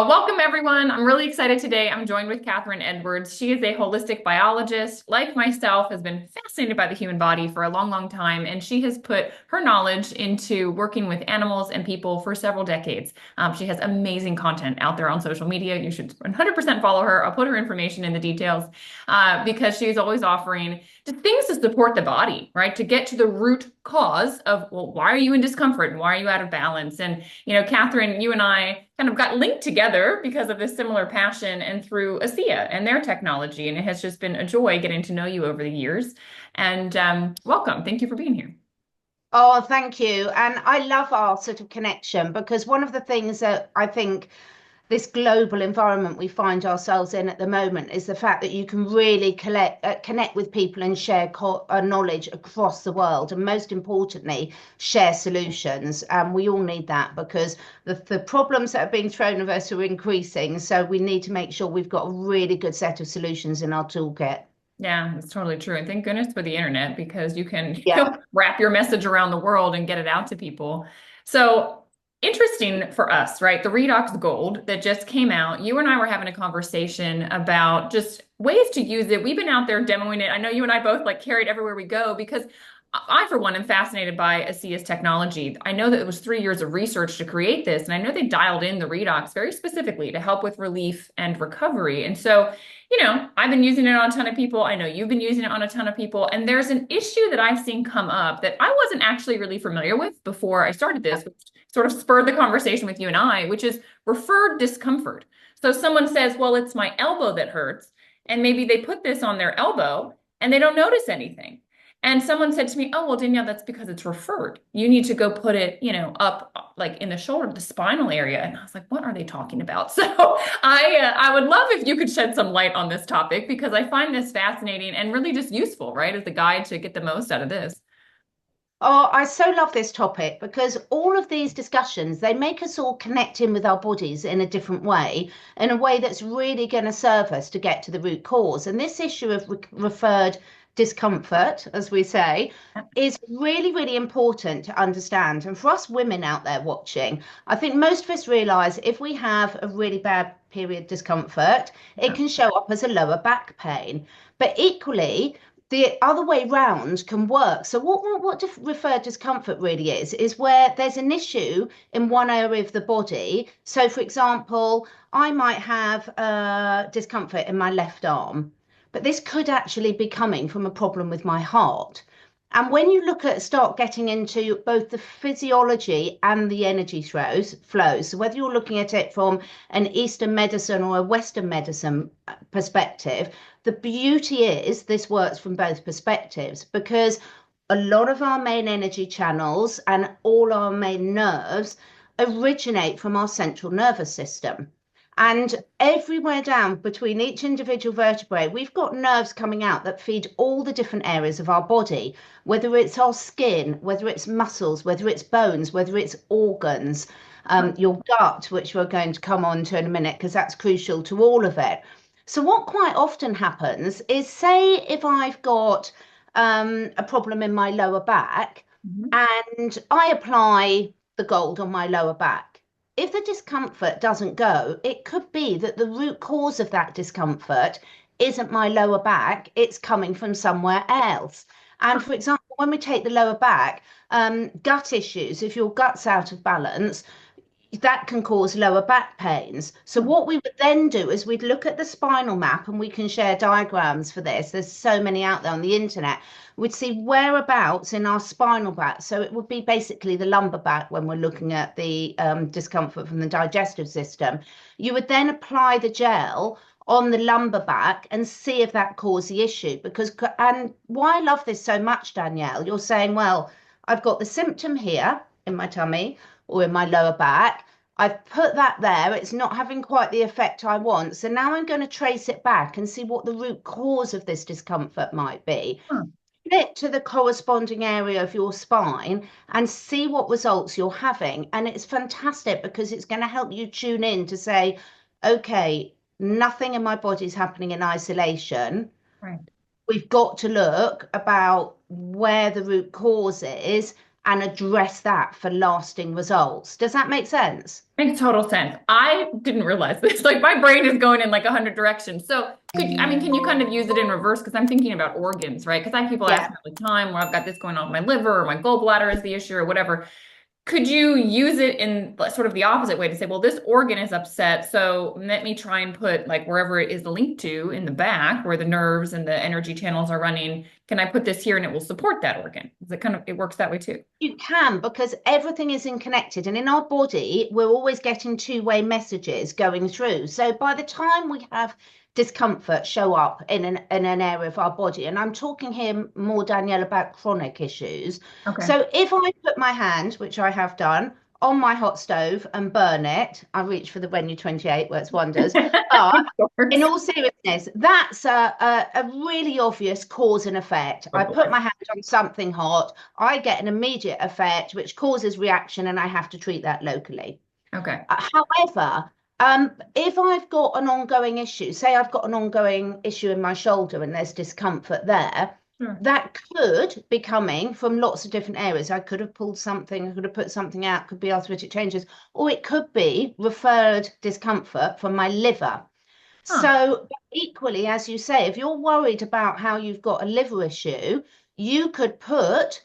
Welcome, everyone. I'm really excited today. I'm joined with Catherine Edwards. She is a holistic biologist, like myself, has been fascinated by the human body for a long, long time, and she has put her knowledge into working with animals and people for several decades. She has amazing content out there on social media. You should 100% follow her. I'll put her information in the details because she's always offering just things to support the body, right? To get to the root cause of, well, why are you in discomfort and why are you out of balance? And Catherine, you and I kind of got linked together because of this similar passion and through ASEA and their technology. And it has just been a joy getting to know you over the years. And welcome. Thank you for being here. Oh, thank you. And I love our sort of connection because one of the things that I think this global environment we find ourselves in at the moment is the fact that you can really connect with people and share knowledge across the world. And most importantly, share solutions. And we all need that because the problems that are being thrown at us are increasing. So we need to make sure we've got a really good set of solutions in our toolkit. Yeah, it's totally true. And thank goodness for the internet because you can Yeah. wrap your message around the world and get it out to people. So interesting for us, right? The RedoxGold that just came out. You and I were having a conversation about just ways to use it. We've been out there demoing it. I know you and I both like carry it everywhere we go because I, for one, am fascinated by ASEA's technology. I know that it was 3 years of research to create this, and I know they dialed in the redox very specifically to help with relief and recovery. And so, I've been using it on a ton of people. I know you've been using it on a ton of people. And there's an issue that I've seen come up that I wasn't actually really familiar with before I started this, which sort of spurred the conversation with you and I, which is referred discomfort. So someone says, well, it's my elbow that hurts. And maybe they put this on their elbow and they don't notice anything. And someone said to me, oh, well, Danielle, that's because it's referred. You need to go put it, up like in the shoulder, the spinal area. And I was like, what are they talking about? So I would love if you could shed some light on this topic because I find this fascinating and really just useful, right? As a guide to get the most out of this. Oh, I so love this topic because all of these discussions, they make us all connect in with our bodies in a different way, in a way that's really going to serve us to get to the root cause. And this issue of referred discomfort, as we say, is really, really important to understand. And for us women out there watching, I think most of us realize if we have a really bad period discomfort, it can show up as a lower back pain. But equally, the other way round can work. So what referred discomfort really is where there's an issue in one area of the body. So for example, I might have discomfort in my left arm, but this could actually be coming from a problem with my heart. And when you start getting into both the physiology and the energy flows, so whether you're looking at it from an Eastern medicine or a Western medicine perspective, the beauty is this works from both perspectives because a lot of our main energy channels and all our main nerves originate from our central nervous system. And everywhere down between each individual vertebrae, we've got nerves coming out that feed all the different areas of our body, whether it's our skin, whether it's muscles, whether it's bones, whether it's organs, your gut, which we're going to come on to in a minute, because that's crucial to all of it. So what quite often happens is, say, if I've got a problem in my lower back Mhm. and I apply the gold on my lower back, if the discomfort doesn't go, it could be that the root cause of that discomfort isn't my lower back, it's coming from somewhere else. And for example, when we take the lower back, gut issues, if your gut's out of balance, that can cause lower back pains. So what we would then do is we'd look at the spinal map, and we can share diagrams for this. There's so many out there on the internet. We'd see whereabouts in our spinal back. So it would be basically the lumbar back when we're looking at the discomfort from the digestive system. You would then apply the gel on the lumbar back and see if that caused the issue. And why I love this so much, Danielle, you're saying, well, I've got the symptom here in my tummy or in my lower back. I've put that there. It's not having quite the effect I want. So now I'm going to trace it back and see what the root cause of this discomfort might be. Huh. It to the corresponding area of your spine and see what results you're having. And it's fantastic because it's going to help you tune in to say, okay, nothing in my body is happening in isolation. Right. We've got to look about where the root cause is and address that for lasting results. Does that make sense? Makes total sense. I didn't realize this. Like my brain is going in like 100 directions. So I mean, can you kind of use it in reverse? Because I'm thinking about organs, right? Because I have people ask Yeah. me all the time where I've got this going on with my liver or my gallbladder is the issue or whatever. Could you use it in sort of the opposite way to say, well, this organ is upset, so let me try and put like wherever it is linked to in the back, where the nerves and the energy channels are running, can I put this here and it will support that organ? Is it kind of, it works that way too? You can, because everything is connected, and in our body, we're always getting two-way messages going through. So by the time we have discomfort show up in an area of our body, and I'm talking here more, Danielle, about chronic issues. Okay. So if I put my hand, which I have done, on my hot stove and burn it, I reach for the Renu28, works wonders. But Of in course. all seriousness, that's a really obvious cause and effect. Oh I put boy. my hand on something hot, I get an immediate effect, which causes reaction, and I have to treat that locally. Okay. However, if I've got an ongoing issue, say I've got an ongoing issue in my shoulder and there's discomfort there, Sure. that could be coming from lots of different areas. I could have pulled something, I could have put something out, could be arthritic changes, or it could be referred discomfort from my liver. Huh. So, equally, as you say, if you're worried about how you've got a liver issue, you could put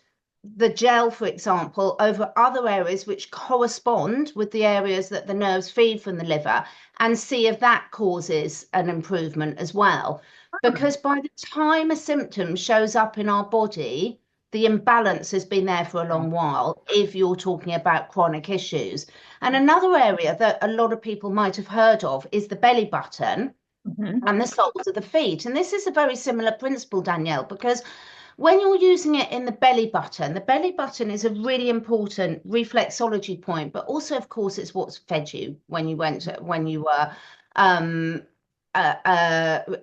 the gel, for example, over other areas which correspond with the areas that the nerves feed from the liver and see if that causes an improvement as well. Hmm. Because by the time a symptom shows up in our body, the imbalance has been there for a long while if you're talking about chronic issues. And another area that a lot of people might have heard of is the belly button Mhm. and the soles of the feet. And this is a very similar principle, Danielle, because when you're using it in the belly button is a really important reflexology point, but also, of course, it's what's fed you when you were um,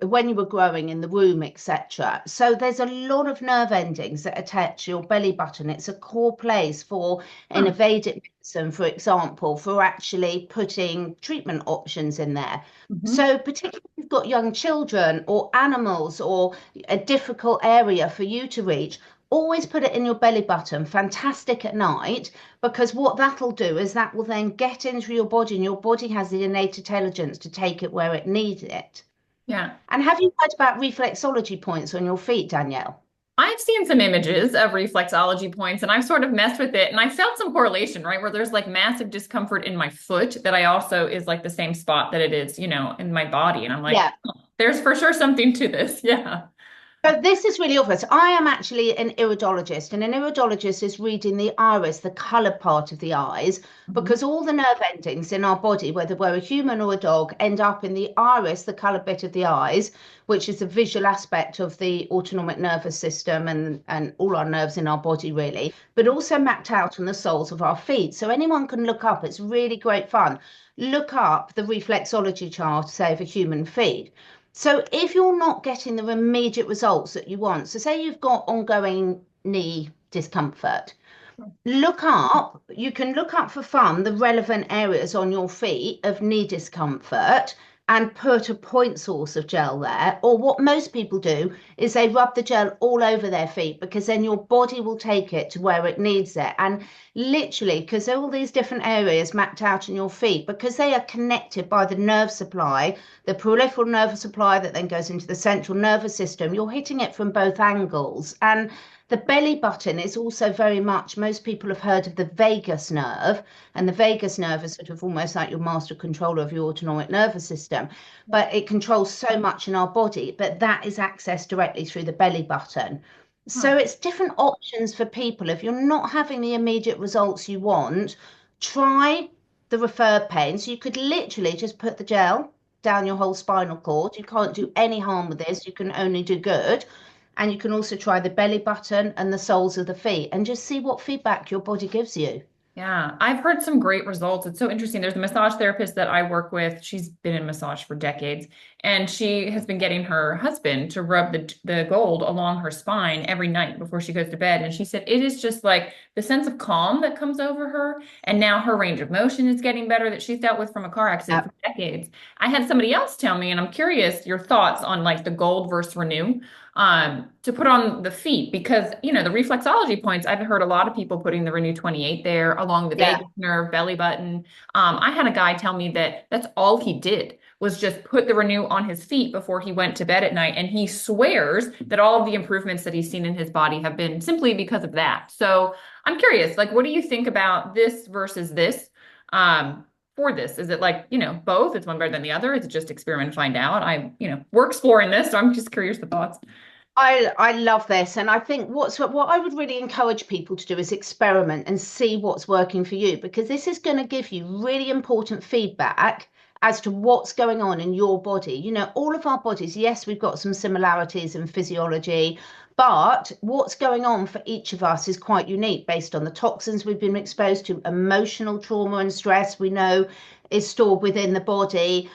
when you were growing in the womb, etc. So there's a lot of nerve endings that attach your belly button. It's a core place for Huh. innovative medicine, for example, for actually putting treatment options in there. Mhm. So particularly if you've got young children or animals or a difficult area for you to reach, always put it in your belly button. Fantastic at night, because what that'll do is that will then get into your body, and your body has the innate intelligence to take it where it needs it. Yeah. And have you heard about reflexology points on your feet, Danielle? I've seen some images of reflexology points and I've sort of messed with it and I felt some correlation, right? Where there's like massive discomfort in my foot that I also is like the same spot that it is, in my body. And I'm like, Yeah. "Oh, there's for sure something to this." Yeah. So this is really obvious. I am actually an iridologist, and an iridologist is reading the iris, the colored part of the eyes, Mhm. because all the nerve endings in our body, whether we're a human or a dog, end up in the iris, the colored bit of the eyes, which is the visual aspect of the autonomic nervous system and all our nerves in our body, really, but also mapped out on the soles of our feet. So anyone can look up, it's really great fun. Look up the reflexology chart, say, for human feet. So if you're not getting the immediate results that you want, so say you've got ongoing knee discomfort, you can look up for fun the relevant areas on your feet of knee discomfort and put a point source of gel there. Or what most people do is they rub the gel all over their feet, because then your body will take it to where it needs it. And literally, because all these different areas mapped out in your feet, because they are connected by the nerve supply, the peripheral nervous supply that then goes into the central nervous system, you're hitting it from both angles. And the belly button is also very much, most people have heard of the vagus nerve, and the vagus nerve is sort of almost like your master controller of your autonomic nervous system, but it controls so much in our body, but that is accessed directly through the belly button. Huh. So it's different options for people. If you're not having the immediate results you want, try the referred pain. So you could literally just put the gel down your whole spinal cord. You can't do any harm with this, you can only do good. And you can also try the belly button and the soles of the feet and just see what feedback your body gives you. Yeah, I've heard some great results. It's so interesting. There's a massage therapist that I work with. She's been in massage for decades, and she has been getting her husband to rub the gold along her spine every night before she goes to bed. And she said it is just like the sense of calm that comes over her. And now her range of motion is getting better that she's dealt with from a car accident Yeah. for decades. I had somebody else tell me, and I'm curious your thoughts on like the gold versus renew. to put on the feet because, the reflexology points, I've heard a lot of people putting the Renew28 there along the Yeah. vagus nerve, belly button. I had a guy tell me that that's all he did was just put the Renew on his feet before he went to bed at night. And he swears that all of the improvements that he's seen in his body have been simply because of that. So I'm curious, like, what do you think about this versus this? For this? Is it like, both? It's one better than the other? Is it just experiment and find out? We're exploring this, so I'm just curious the thoughts. I love this, and I think what I would really encourage people to do is experiment and see what's working for you, because this is going to give you really important feedback as to what's going on in your body. All of our bodies, yes, we've got some similarities in physiology, but what's going on for each of us is quite unique based on the toxins we've been exposed to, emotional trauma and stress we know is stored within the body,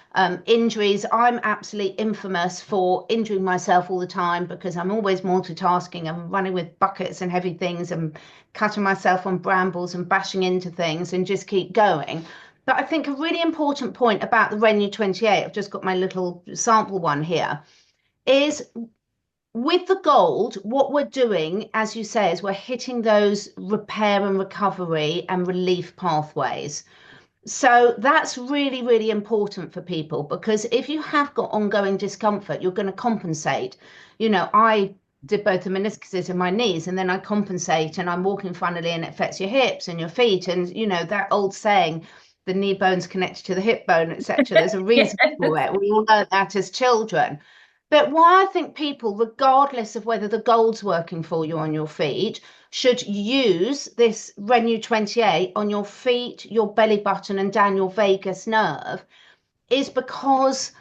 injuries. I'm absolutely infamous for injuring myself all the time because I'm always multitasking. I'm running with buckets and heavy things and cutting myself on brambles and bashing into things and just keep going. But I think a really important point about the Renu28, I've just got my little sample one here, is with the gold, what we're doing, as you say, is we're hitting those repair and recovery and relief pathways. So that's really, really important for people, because if you have got ongoing discomfort, you're going to compensate. I did both the meniscuses in my knees, and then I compensate and I'm walking funnily and it affects your hips and your feet. And, that old saying, the knee bone's connected to the hip bone, etc. There's a reason for Yes. it. We all learned that as children. But why I think people, regardless of whether the gold's working for you on your feet, should use this Renu28 on your feet, your belly button, and down your vagus nerve is because,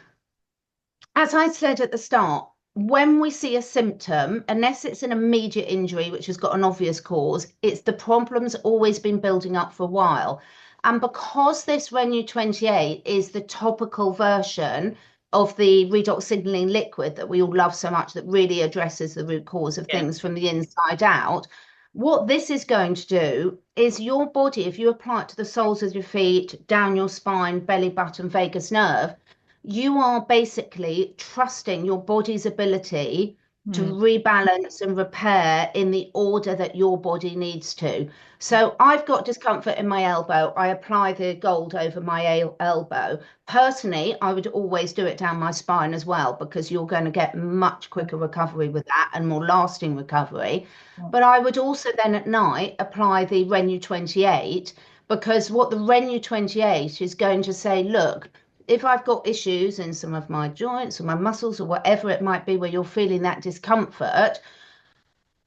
as I said at the start, when we see a symptom, unless it's an immediate injury which has got an obvious cause, it's the problem's always been building up for a while. And because this Renu28 is the topical version of the redox signaling liquid that we all love so much, that really addresses the root cause of Yeah. things from the inside out, what this is going to do is your body, if you apply it to the soles of your feet, down your spine, belly button, vagus nerve, you are basically trusting your body's ability to Hmm. rebalance and repair in the order that your body needs to. So I've got discomfort in my elbow. I apply the gold over my elbow. Personally, I would always do it down my spine as well, because you're going to get much quicker recovery with that and more lasting recovery. But I would also then at night apply the Renu28, because what the Renu28 is going to say, look, if I've got issues in some of my joints or my muscles or whatever it might be where you're feeling that discomfort,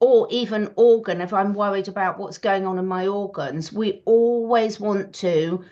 or even organ, if I'm worried about what's going on in my organs, we always want to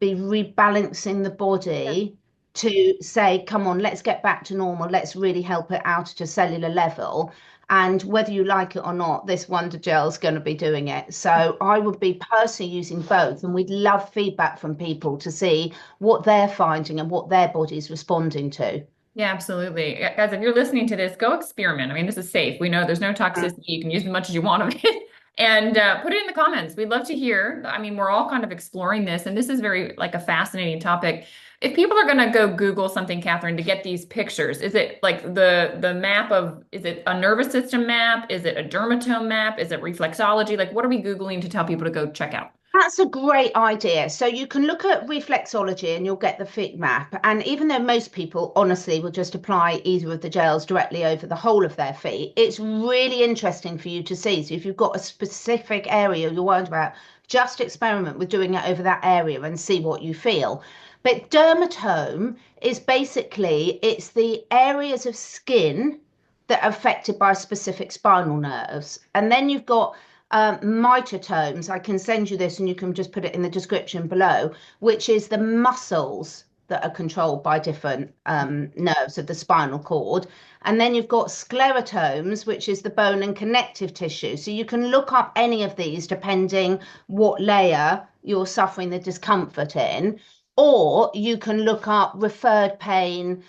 be rebalancing the body to say, come on, let's get back to normal. Let's really help it out at a cellular level. And whether you like it or not, this Wonder Gel is going to be doing it. So I would be personally using both, and we'd love feedback from people to see what they're finding and what their body's responding to. Yeah, absolutely. Guys, if you're listening to this, go experiment. I mean, this is safe. We know there's no Mm. toxicity. You can use as much as you want of it. And put it in the comments. We'd love to hear. I mean, we're all kind of exploring this, and this is very like a fascinating topic. If people are going to go Google something, Catherine, to get these pictures, is it like the map of, is it a nervous system map? Is it a dermatome map? Is it reflexology? Like, what are we Googling to tell people to go check out? That's a great idea. So you can look at reflexology and you'll get the fit map. And even though most people honestly will just apply either of the gels directly over the whole of their feet, it's really interesting for you to see. So if you've got a specific area you're worried about, just experiment with doing it over that area and see what you feel. But dermatome is basically, it's the areas of skin that are affected by specific spinal nerves. And then you've got mitotomes. I can send you this and you can just put it in the description below, which is the muscles that are controlled by different nerves of the spinal cord. And then you've got sclerotomes, which is the bone and connective tissue. So you can look up any of these depending what layer you're suffering the discomfort in. Or you can look up referred pain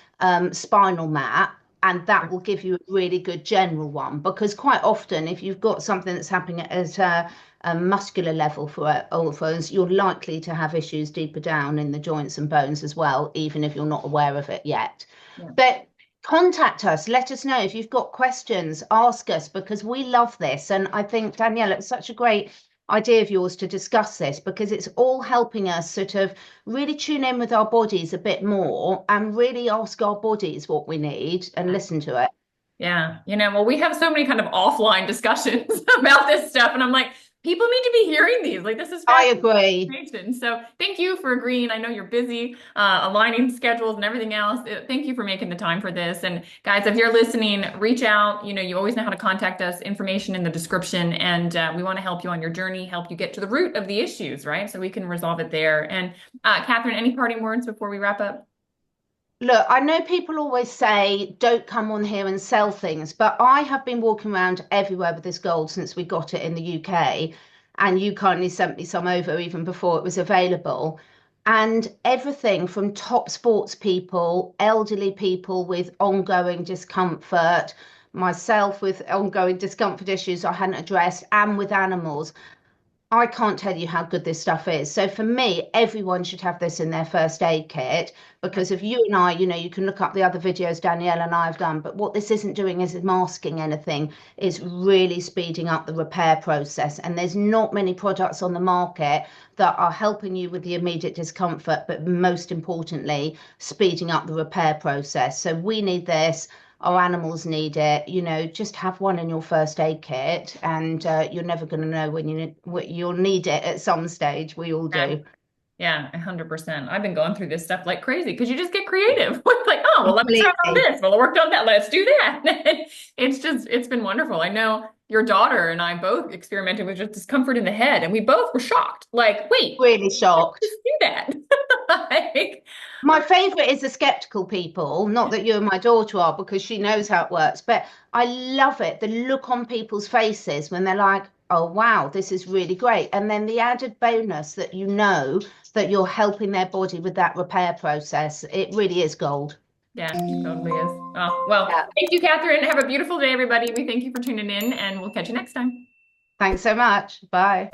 spinal map, and that will give you a really good general one, because quite often if you've got something that's happening at a muscular level for us, you're likely to have issues deeper down in the joints and bones as well, even if you're not aware of it yet. Yeah. But contact us. Let us know if you've got questions. Ask us because we love this. And I think, Danielle, it's such a great idea of yours to discuss this because it's all helping us sort of really tune in with our bodies a bit more and really ask our bodies what we need and listen to it. Yeah, well, we have so many kind of offline discussions about this stuff, and I'm like, people need to be hearing these. Like, this is I fascinating agree. information. So, thank you for agreeing. I know you're busy, aligning schedules and everything else. Thank you for making the time for this. And guys, if you're listening, reach out. You always know how to contact us. Information in the description, and we want to help you on your journey, help you get to the root of the issues, right? So we can resolve it there. And Catherine, any parting words before we wrap up? Look, I know people always say don't come on here and sell things, but I have been walking around everywhere with this gold since we got it in the UK, and you kindly sent me some over even before it was available. And everything from top sports people, elderly people with ongoing discomfort, myself with ongoing discomfort issues I hadn't addressed, and with animals. I can't tell you how good this stuff is. So for me, everyone should have this in their first aid kit because if you and I, you can look up the other videos Danielle and I have done, but what this isn't doing is masking anything. It's really speeding up the repair process. And there's not many products on the market that are helping you with the immediate discomfort, but most importantly, speeding up the repair process. So we need this. Our animals need it. Just have one in your first aid kit, and you're never going to know when you'll need it at some stage. We all Yeah. do. Yeah, 100%. I've been going through this stuff like crazy because you just get creative. It's like, oh, well, let me try on Completely. this. Well, I worked on that. Let's do that. It's been wonderful. I know your daughter and I both experimented with just discomfort in the head, and we both were shocked. Like, wait, Really let's shocked. just do that. Like, My favorite is the skeptical people, not that you and my daughter are, because she knows how it works, but I love it. The look on people's faces when they're like, oh, wow, this is really great. And then the added bonus that that you're helping their body with that repair process. It really is gold. yeah, it totally is. Oh, well, Yeah. thank you, Catherine. Have a beautiful day, everybody. We thank you for tuning in, and we'll catch you next time. Thanks so much. Bye.